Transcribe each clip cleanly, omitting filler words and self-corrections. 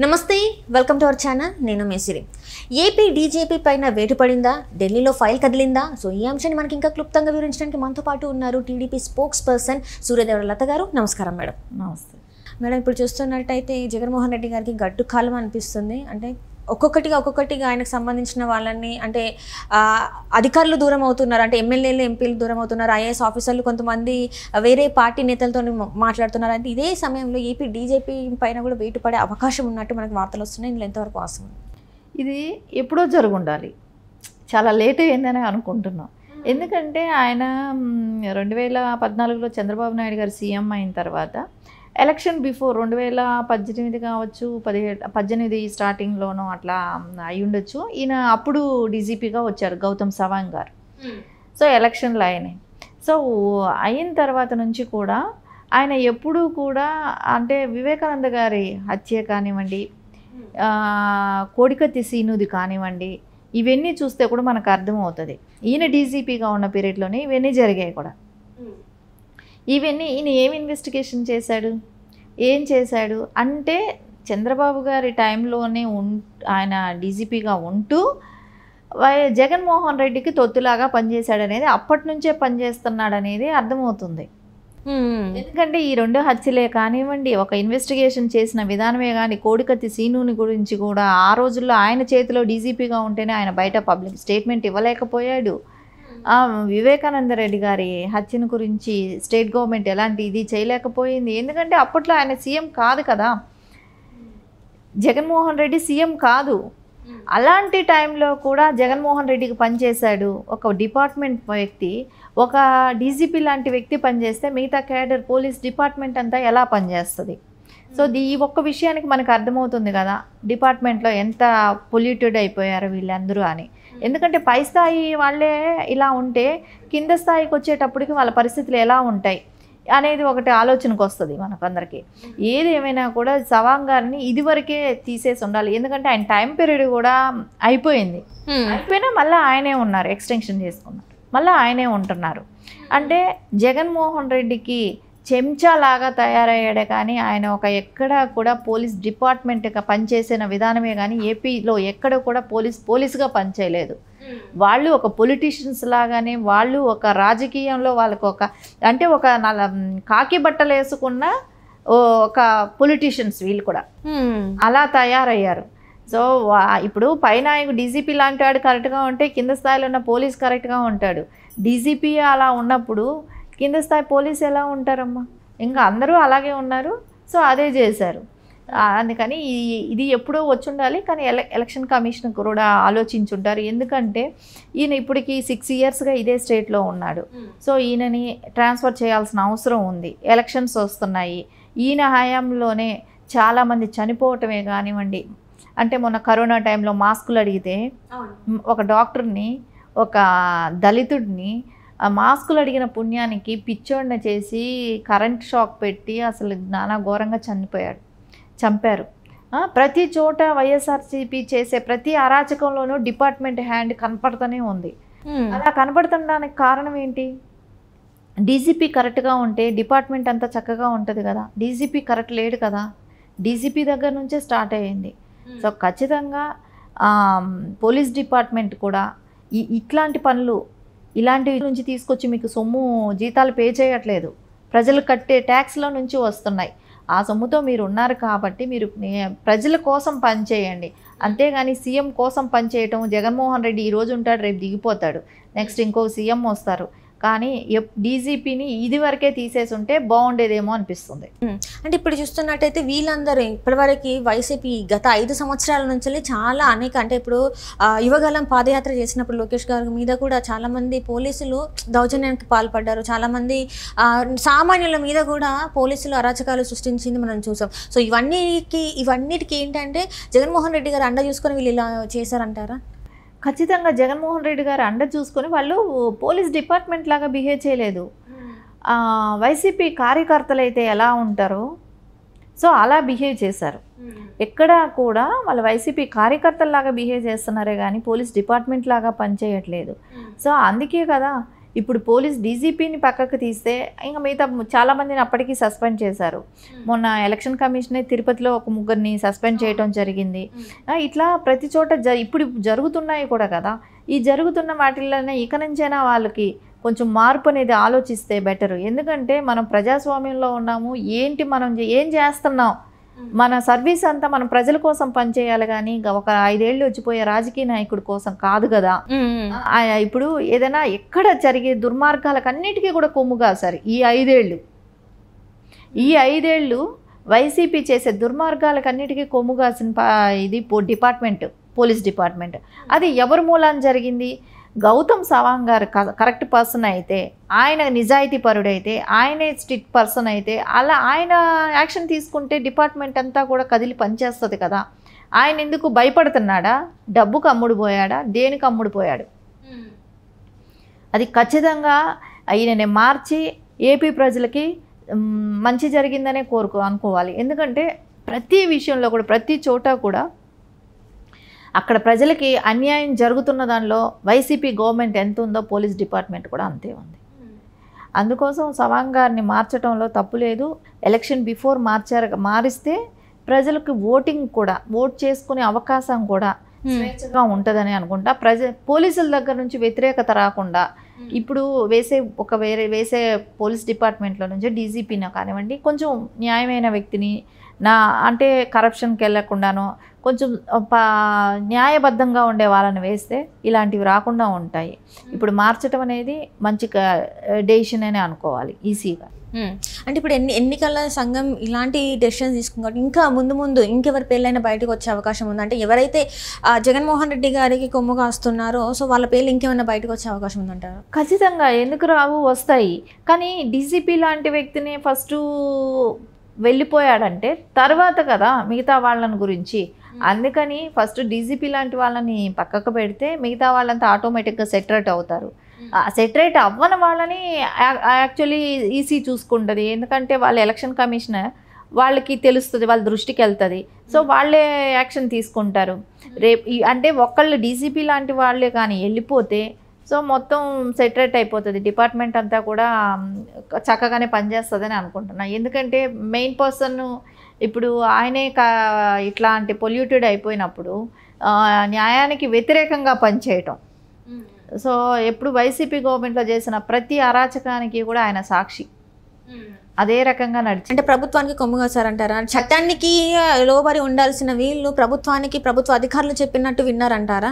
నమస్తే welcome to our channel నేను మేసిరి AP DGP పైన వేటు పడిందా ఢిల్లీలో ఫైల్ కదిలిందా సో ఈ అంశాన్ని మనకి ఇంకా క్లుప్తంగా వివరించడానికి మనతో పాటు ఉన్నారు టీడీపీ స్పోక్స్ పర్సన్ సూర్యదేవర లత గారు. నమస్కారం మేడం. నమస్తే మేడం, ఇప్పుడు చూస్తున్నట్టయితే జగన్మోహన్ రెడ్డి గారికి గడ్డు కాలం అనిపిస్తుంది. అంటే ఒక్కొక్కటిగా ఆయనకు సంబంధించిన వాళ్ళని అంటే అధికారులు దూరం అవుతున్నారు, అంటే ఎమ్మెల్యేలు ఎంపీలు దూరం అవుతున్నారు, ఐఏఎస్ ఆఫీసర్లు కొంతమంది వేరే పార్టీ నేతలతో మాట్లాడుతున్నారు. అంటే ఇదే సమయంలో ఏపీ డీజీపీ పైన కూడా వేటు పడే అవకాశం ఉన్నట్టు మనకు వార్తలు వస్తున్నాయి. ఇందులో ఎంతవరకు వాస్తవం? ఇది ఎప్పుడో జరుగుండాలి, చాలా లేట్ అయిందని అనుకుంటున్నాం. ఎందుకంటే ఆయన 2014లో చంద్రబాబు నాయుడు గారు సీఎం అయిన తర్వాత ఎలక్షన్ బిఫోర్ 2018 కావచ్చు, 18 స్టార్టింగ్లోనూ అట్లా అయి ఉండొచ్చు. ఈయన అప్పుడు డీజీపీగా వచ్చారు గౌతమ్ సవాంగ్ గారు. సో ఎలక్షన్లు అయినాయి. సో అయిన తర్వాత నుంచి కూడా ఆయన ఎప్పుడూ కూడా అంటే వివేకానంద గారి హత్య కానివ్వండి, కోడికత్తి సీనుది కానివ్వండి, ఇవన్నీ చూస్తే కూడా మనకు అర్థమవుతుంది. ఈయన డీజీపీగా ఉన్న పీరియడ్లోనే ఇవన్నీ జరిగాయి కూడా. ఈయన ఏం ఇన్వెస్టిగేషన్ చేశాడు, ఏం చేశాడు అంటే చంద్రబాబు గారి టైంలోనే ఆయన డీజీపీగా ఉంటూ జగన్మోహన్ రెడ్డికి తొత్తులాగా పనిచేశాడు అనేది, అప్పటి నుంచే పనిచేస్తున్నాడు అనేది అర్థమవుతుంది. ఎందుకంటే ఈ 2 హత్యలే కానివ్వండి, ఒక ఇన్వెస్టిగేషన్ చేసిన విధానమే కానీ, కోడికత్తి సీనుని గురించి కూడా ఆ రోజుల్లో ఆయన చేతిలో డీజీపీగా ఉంటేనే ఆయన బయట పబ్లిక్ స్టేట్మెంట్ ఇవ్వలేకపోయాడు. వివేకానంద రెడ్డి గారి హత్యను గురించి స్టేట్ గవర్నమెంట్ ఎలాంటి ఇది చేయలేకపోయింది. ఎందుకంటే అప్పట్లో ఆయన సీఎం కాదు కదా, జగన్మోహన్ రెడ్డి సీఎం కాదు. అలాంటి టైంలో కూడా జగన్మోహన్ రెడ్డికి పనిచేశాడు. ఒక డిపార్ట్మెంట్ వ్యక్తి, ఒక డీజీపీ లాంటి వ్యక్తి పనిచేస్తే మిగతా క్యాడర్ పోలీస్ డిపార్ట్మెంట్ అంతా ఎలా పనిచేస్తుంది? సో ఈ ఒక్క విషయానికి మనకు అర్థమవుతుంది కదా డిపార్ట్మెంట్లో ఎంత పొల్యూటెడ్ అయిపోయారు వీళ్ళందరూ అని. ఎందుకంటే పై స్థాయి వాళ్ళే ఇలా ఉంటే కింద స్థాయికి వచ్చేటప్పటికి వాళ్ళ పరిస్థితులు ఎలా ఉంటాయి అనేది ఒకటి ఆలోచనకు వస్తుంది మనకందరికీ. ఏది ఏమైనా కూడా సవాంగ్ గారిని ఇదివరకే తీసేసి ఉండాలి. ఎందుకంటే ఆయన టైం పీరియడ్ కూడా అయిపోయింది. అయిపోయినా మళ్ళీ ఆయనే ఉన్నారు, ఎక్స్టెన్షన్ చేసుకున్నారు, మళ్ళీ ఆయనే ఉంటున్నారు. అంటే జగన్మోహన్ రెడ్డికి చెంచాలాగా తయారయ్యాడే కానీ ఆయన ఒక ఎక్కడ కూడా పోలీస్ డిపార్ట్మెంట్గా పనిచేసిన విధానమే కానీ ఏపీలో ఎక్కడ కూడా పోలీసుగా పనిచేయలేదు. వాళ్ళు ఒక పొలిటీషియన్స్ లాగానే, వాళ్ళు ఒక రాజకీయంలో వాళ్ళకు ఒక అంటే ఒక కాకి బట్టలు వేసుకున్న ఒక పొలిటీషియన్స్ వీళ్ళు కూడా అలా తయారయ్యారు. సో ఇప్పుడు పైనాయకు డీజీపీ లాంటి వాడు కరెక్ట్గా ఉంటే కింద స్థాయిలో ఉన్న పోలీస్ కరెక్ట్గా ఉంటాడు. డీజీపీ అలా ఉన్నప్పుడు కింద స్థాయి పోలీసు ఎలా ఉంటారమ్మా? ఇంకా అందరూ అలాగే ఉన్నారు. సో అదే చేశారు. అందుకని ఇది ఎప్పుడో వచ్చి ఉండాలి. కానీ ఎలక్షన్ కమిషన్ కూడా ఆలోచించుంటారు. ఎందుకంటే ఈయన ఇప్పటికి 6 ఇయర్స్గా ఇదే స్టేట్లో ఉన్నాడు. సో ఈయనని ట్రాన్స్ఫర్ చేయాల్సిన అవసరం ఉంది. ఎలక్షన్స్ వస్తున్నాయి. ఈయన హయాంలోనే చాలామంది చనిపోవటమే కానివ్వండి, అంటే మొన్న కరోనా టైంలో మాస్కులు అడిగితే ఒక డాక్టర్ని, ఒక దళితుడిని మాస్కులు అడిగిన పుణ్యానికి పిచ్చోడిని చేసి కరెంట్ షాక్ పెట్టి అసలు నానా ఘోరంగా చంపారు. ప్రతి చోట వైఎస్ఆర్సీపీ చేసే ప్రతి అరాచకంలోనూ డిపార్ట్మెంట్ హ్యాండ్ కనపడుతూనే ఉంది. అలా కనపడుతుండడానికి కారణం ఏంటి? డీజీపీ కరెక్ట్గా ఉంటే డిపార్ట్మెంట్ అంతా చక్కగా ఉంటుంది కదా. డీజీపీ కరెక్ట్ లేడు కదా. డీజీపీ దగ్గర నుంచే స్టార్ట్ అయ్యింది. సో ఖచ్చితంగా పోలీస్ డిపార్ట్మెంట్ కూడా ఇట్లాంటి పనులు ఇలాంటి నుంచి తీసుకొచ్చి మీకు సొమ్ము జీతాలు పే చేయట్లేదు, ప్రజలు కట్టే ట్యాక్స్లో నుంచి వస్తున్నాయి. ఆ సొమ్ముతో మీరు ఉన్నారు కాబట్టి మీరు ప్రజల కోసం పనిచేయండి. అంతేగాని సీఎం కోసం పనిచేయటం, జగన్మోహన్ రెడ్డి ఈరోజు ఉంటాడు, రేపు దిగిపోతాడు, నెక్స్ట్ ఇంకో సీఎం వస్తారు. కానీ డీజీపీని ఇది వరకే తీసేసి ఉంటే బాగుండేదేమో అనిపిస్తుంది. అంటే ఇప్పుడు చూస్తున్నట్టయితే వీళ్ళందరూ ఇప్పటివరకు వైసీపీ గత 5 సంవత్సరాల నుంచి చాలా అనేక, అంటే ఇప్పుడు యువగలం పాదయాత్ర చేసినప్పుడు లోకేష్ గారి మీద కూడా చాలామంది పోలీసులు దౌర్జన్యానికి పాల్పడ్డారు. చాలామంది సామాన్యుల మీద కూడా పోలీసులు అరాచకాలు సృష్టించింది మనం చూసాం. సో ఇవన్నిటికీ ఏంటంటే జగన్మోహన్ రెడ్డి గారు అండ చూసుకొని వీళ్ళు ఇలా చేశారంటారా? ఖచ్చితంగా జగన్మోహన్ రెడ్డి గారు అండ చూసుకొని వాళ్ళు పోలీస్ డిపార్ట్మెంట్ లాగా బిహేవ్ చేయలేదు. వైసీపీ కార్యకర్తలు అయితే ఎలా ఉంటారో సో అలా బిహేవ్ చేశారు. ఎక్కడా కూడా వాళ్ళు వైసీపీ కార్యకర్తల్లాగా బిహేవ్ చేస్తున్నారే కానీ పోలీస్ డిపార్ట్మెంట్ లాగా పనిచేయట్లేదు. సో అందుకే కదా ఇప్పుడు పోలీస్ డీజీపీని పక్కకు తీస్తే ఇంకా మిగతా చాలామందిని అప్పటికీ సస్పెండ్ చేశారు. మొన్న ఎలక్షన్ కమిషనే తిరుపతిలో ఒక ముగ్గురిని సస్పెండ్ చేయడం జరిగింది. ఇట్లా ప్రతి చోట ఇప్పుడు జరుగుతున్నాయి కూడా కదా. ఈ జరుగుతున్న వాటిల్లోనే ఇక నుంచైనా వాళ్ళకి కొంచెం మార్పు అనేది ఆలోచిస్తే బెటరు. ఎందుకంటే మనం ప్రజాస్వామ్యంలో ఉన్నాము, ఏంటి మనం ఏం చేస్తున్నాం, మన సర్వీస్ అంతా మనం ప్రజల కోసం పనిచేయాలి కానీ ఒక 5 ఏళ్ళు వచ్చిపోయే రాజకీయ నాయకుడి కోసం కాదు కదా. ఇప్పుడు ఏదైనా ఎక్కడ జరిగే దుర్మార్గాలకు అన్నిటికీ కూడా కొమ్ముగా సార్ ఈ 5 ఏళ్ళు వైసీపీ చేసే దుర్మార్గాలకు అన్నిటికీ కొమ్ముగాసిన ఇది డిపార్ట్మెంట్, పోలీస్ డిపార్ట్మెంట్. అది ఎవరి మూలాన జరిగింది? గౌతమ్ సవాంగ్ గారు కరెక్ట్ పర్సన్ అయితే, ఆయన నిజాయితీ పరుడైతే, ఆయనే స్ట్రిక్ట్ పర్సన్ అయితే, అలా ఆయన యాక్షన్ తీసుకుంటే డిపార్ట్మెంట్ అంతా కూడా కదిలి పనిచేస్తుంది కదా. ఆయన ఎందుకు భయపడుతున్నాడా? డబ్బుకు అమ్ముడుపోయాడా? దేనికి అమ్ముడుపోయాడు? అది ఖచ్చితంగా ఆయననే మార్చి ఏపీ ప్రజలకి మంచి జరిగిందనే అనుకోవాలి. ఎందుకంటే ప్రతి విషయంలో కూడా, ప్రతి చోట కూడా అక్కడ ప్రజలకి అన్యాయం జరుగుతున్న దానిలో వైసీపీ గవర్నమెంట్ ఎంత ఉందో పోలీస్ డిపార్ట్మెంట్ కూడా అంతే ఉంది. అందుకోసం సవాంగ్ గారిని మార్చడంలో తప్పు లేదు. ఎలక్షన్ బిఫోర్ మారిస్తే ప్రజలకు ఓటింగ్ కూడా, ఓట్ చేసుకునే అవకాశం కూడా స్వేచ్ఛగా ఉంటుందని అనుకుంటా. పోలీసుల దగ్గర నుంచి వ్యతిరేకత రాకుండా ఇప్పుడు వేసే పోలీస్ డిపార్ట్మెంట్లో నుంచి డీజీపీని కానివ్వండి, కొంచెం న్యాయమైన వ్యక్తిని అంటే కరప్షన్కి వెళ్ళకుండానో కొంచెం న్యాయబద్ధంగా ఉండే వాళ్ళని వేస్తే ఇలాంటివి రాకుండా ఉంటాయి. ఇప్పుడు మార్చడం అనేది మంచి డెసిషన్ అనే అనుకోవాలి ఈజీగా. అంటే ఇప్పుడు ఎన్నికల సంఘం ఇలాంటి డెసిషన్స్ తీసుకున్నారు. ఇంకా ముందు ఇంకెవరి పేర్లైనా బయటకు వచ్చే అవకాశం ఉంది? అంటే ఎవరైతే జగన్మోహన్ రెడ్డి గారికి కొమ్ము కాస్తున్నారో సో వాళ్ళ పేర్లు ఇంకేమైనా బయటకు వచ్చే అవకాశం ఉందంటారు? ఖచ్చితంగా. ఎందుకు రావు, వస్తాయి. కానీ డీజీపీ లాంటి వ్యక్తిని ఫస్ట్ వెళ్ళిపోయాడంటే తర్వాత కదా మిగతా వాళ్ళని గురించి. అందుకని ఫస్ట్ డీజీపీ లాంటి వాళ్ళని పక్కకు పెడితే మిగతా వాళ్ళంతా ఆటోమేటిక్గా సెటరేట్ అవుతారు. సెటరేట్ అవ్వని వాళ్ళని యాక్చువల్లీ ఈసీ చూసుకుంటుంది. ఎందుకంటే వాళ్ళ ఎలక్షన్ కమిషనర్ వాళ్ళకి తెలుస్తుంది, వాళ్ళ దృష్టికి వెళ్తుంది. సో వాళ్ళే యాక్షన్ తీసుకుంటారు. రేపు అంటే ఒకళ్ళు డీజీపీ లాంటి వాళ్ళే కానీ వెళ్ళిపోతే సో మొత్తం సెటరేట్ అయిపోతుంది. డిపార్ట్మెంట్ అంతా కూడా చక్కగానే పనిచేస్తుందని అనుకుంటున్నా. ఎందుకంటే మెయిన్ పర్సన్ ఇప్పుడు ఆయనే ఇట్లాంటి పొల్యూటెడ్ అయిపోయినప్పుడు న్యాయానికి వ్యతిరేకంగా పనిచేయటం. సో ఎప్పుడు వైసీపీ గవర్నమెంట్లో చేసిన ప్రతి అరాచకానికి కూడా ఆయన సాక్షి. అదే రకంగా నడిచి అంటే ప్రభుత్వానికి కొమ్ముగా సార్ అంటారా? చట్టానికి లోబడి ఉండాల్సిన వీళ్ళు ప్రభుత్వానికి, ప్రభుత్వ అధికారులు చెప్పినట్టు విన్నారంటారా?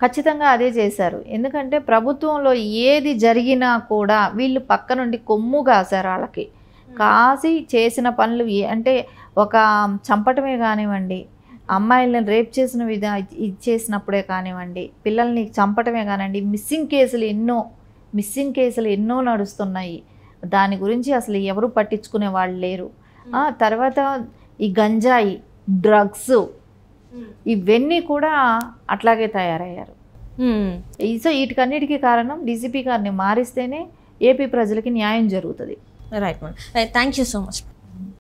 ఖచ్చితంగా అదే చేశారు. ఎందుకంటే ప్రభుత్వంలో ఏది జరిగినా కూడా వీళ్ళు పక్క నుండి కొమ్ము కాశారు. వాళ్ళకి కాసి చేసిన పనులు అంటే ఒక చంపటమే కానివ్వండి, అమ్మాయిలను రేప్ చేసిన చేసినప్పుడే కానివ్వండి, పిల్లల్ని చంపటమే కానివ్వండి, మిస్సింగ్ కేసులు ఎన్నో నడుస్తున్నాయి. దాని గురించి అసలు ఎవరు పట్టించుకునే వాళ్ళు లేరు. తర్వాత ఈ గంజాయి, డ్రగ్స్ ఇవన్నీ కూడా అట్లాగే తయారయ్యారు. సో వీటికన్నిటికీ కారణం డీజీపీ గారిని మారిస్తేనే ఏపీ ప్రజలకి న్యాయం జరుగుతుంది. Right ma'am, right. Thank you so much.